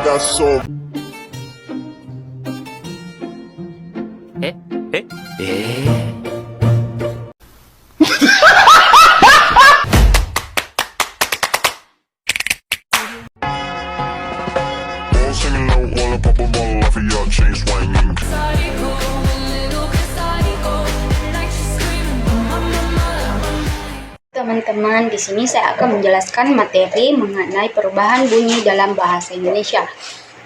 got so all singing low while I pop a bottle off of your chain swinging. Teman-teman, di sini saya akan menjelaskan materi mengenai perubahan bunyi dalam bahasa Indonesia.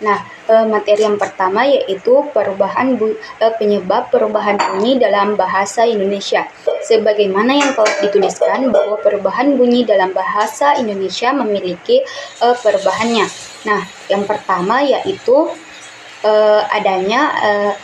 Nah, materi yang pertama yaitu penyebab perubahan bunyi dalam bahasa Indonesia. Sebagaimana yang telah dituliskan bahwa perubahan bunyi dalam bahasa Indonesia memiliki perubahannya. Nah, yang pertama yaitu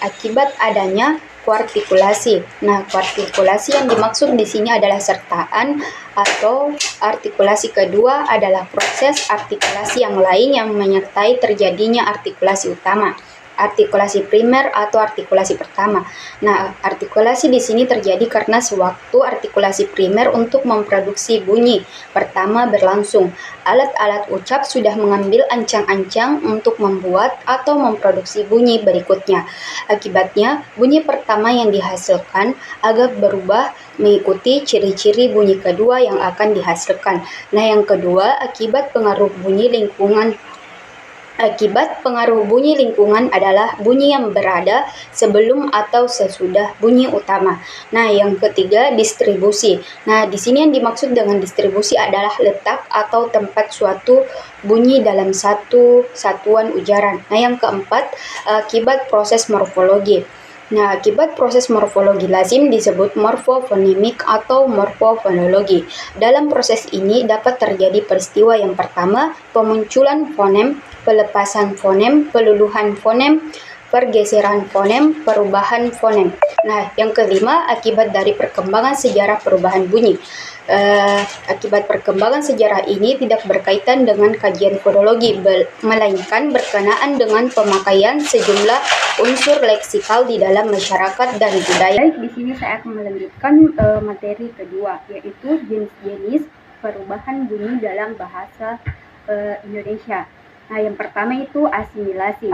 akibat adanya kuartikulasi. Nah, kuartikulasi yang dimaksud di sini adalah sertaan atau artikulasi. Kedua adalah proses artikulasi yang lain yang menyertai terjadinya artikulasi utama. Artikulasi primer atau artikulasi pertama. Nah, artikulasi di sini terjadi karena sewaktu artikulasi primer untuk memproduksi bunyi pertama berlangsung, alat-alat ucap sudah mengambil ancang-ancang untuk membuat atau memproduksi bunyi berikutnya. Akibatnya, bunyi pertama yang dihasilkan agak berubah mengikuti ciri-ciri bunyi kedua yang akan dihasilkan. Nah, yang kedua, akibat pengaruh bunyi lingkungan adalah bunyi yang berada sebelum atau sesudah bunyi utama. Nah, yang ketiga, distribusi. Nah, di sini yang dimaksud dengan distribusi adalah letak atau tempat suatu bunyi dalam satu satuan ujaran. Nah, yang keempat, akibat proses morfologi. Nah, akibat proses morfologi lazim disebut morfofonemik atau morfofonologi. Dalam proses ini dapat terjadi peristiwa yang pertama, pemunculan fonem, pelepasan fonem, peluluhan fonem, pergeseran fonem, perubahan fonem. Nah, yang kelima, akibat dari perkembangan sejarah perubahan bunyi. Akibat perkembangan sejarah ini tidak berkaitan dengan kajian fonologi, melainkan berkenaan dengan pemakaian sejumlah unsur leksikal di dalam masyarakat dan budaya. Baik, di sini saya akan melanjutkan materi kedua, yaitu jenis-jenis perubahan bunyi dalam bahasa Indonesia. Nah, yang pertama itu asimilasi.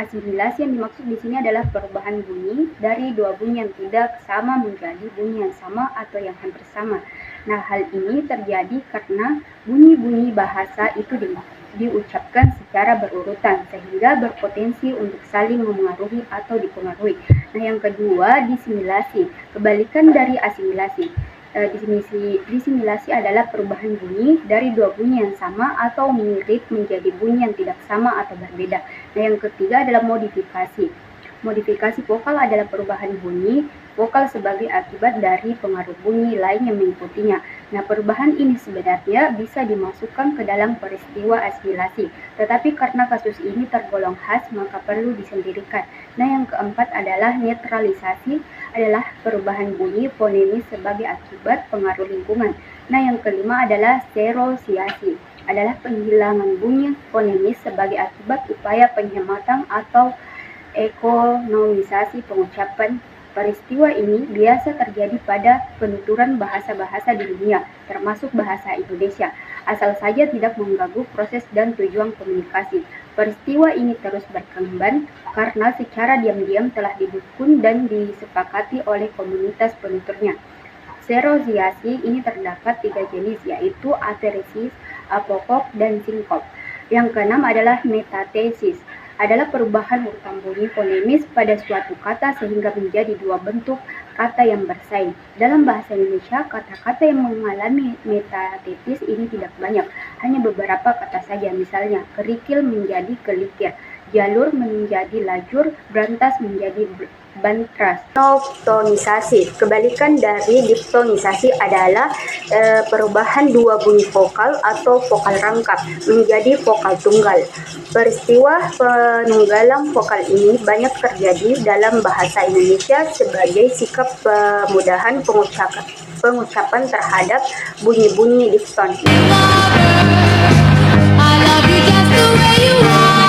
Asimilasi yang dimaksud di sini adalah perubahan bunyi dari dua bunyi yang tidak sama menjadi bunyi yang sama atau yang hampir sama. Nah, hal ini terjadi karena bunyi-bunyi bahasa itu diucapkan secara berurutan sehingga berpotensi untuk saling memengaruhi atau dipengaruhi. Nah, yang kedua, disimilasi. Kebalikan dari asimilasi. Disimilasi adalah perubahan bunyi dari dua bunyi yang sama atau mirip menjadi bunyi yang tidak sama atau berbeda. Nah, yang ketiga adalah modifikasi. Modifikasi vokal adalah perubahan bunyi vokal sebagai akibat dari pengaruh bunyi lain yang mengikutinya. Nah, perubahan ini sebenarnya bisa dimasukkan ke dalam peristiwa asimilasi, tetapi karena kasus ini tergolong khas, maka perlu disendirikan. Nah, yang keempat adalah netralisasi, adalah perubahan bunyi fonemis sebagai akibat pengaruh lingkungan. Nah, yang kelima adalah serosiasi, adalah penghilangan bunyi fonemis sebagai akibat upaya penghematan atau ekonomisasi pengucapan. Peristiwa ini biasa terjadi pada penuturan bahasa-bahasa di dunia, termasuk bahasa Indonesia, asal saja tidak mengganggu proses dan tujuan komunikasi. Peristiwa ini terus berkembang karena secara diam-diam telah didukung dan disepakati oleh komunitas penuturnya. Serosiasi ini terdapat 3 jenis, yaitu ateresis, apokop, dan sinkop. Yang keenam adalah metathesis, adalah perubahan urutan bunyi fonemis pada suatu kata sehingga menjadi dua bentuk kata yang bersaing. Dalam bahasa Indonesia, kata-kata yang mengalami metathesis ini tidak banyak, hanya beberapa kata saja. Misalnya, kerikil menjadi kelikir, jalur menjadi lajur, berantas menjadi bantras. Diptonisasi, kebalikan dari diptonisasi adalah perubahan dua bunyi vokal atau vokal rangkap menjadi vokal tunggal. Peristiwa penunggalan vokal ini banyak terjadi dalam bahasa Indonesia sebagai sikap pemudahan pengucapan terhadap bunyi-bunyi dipton. I love you just the way you are.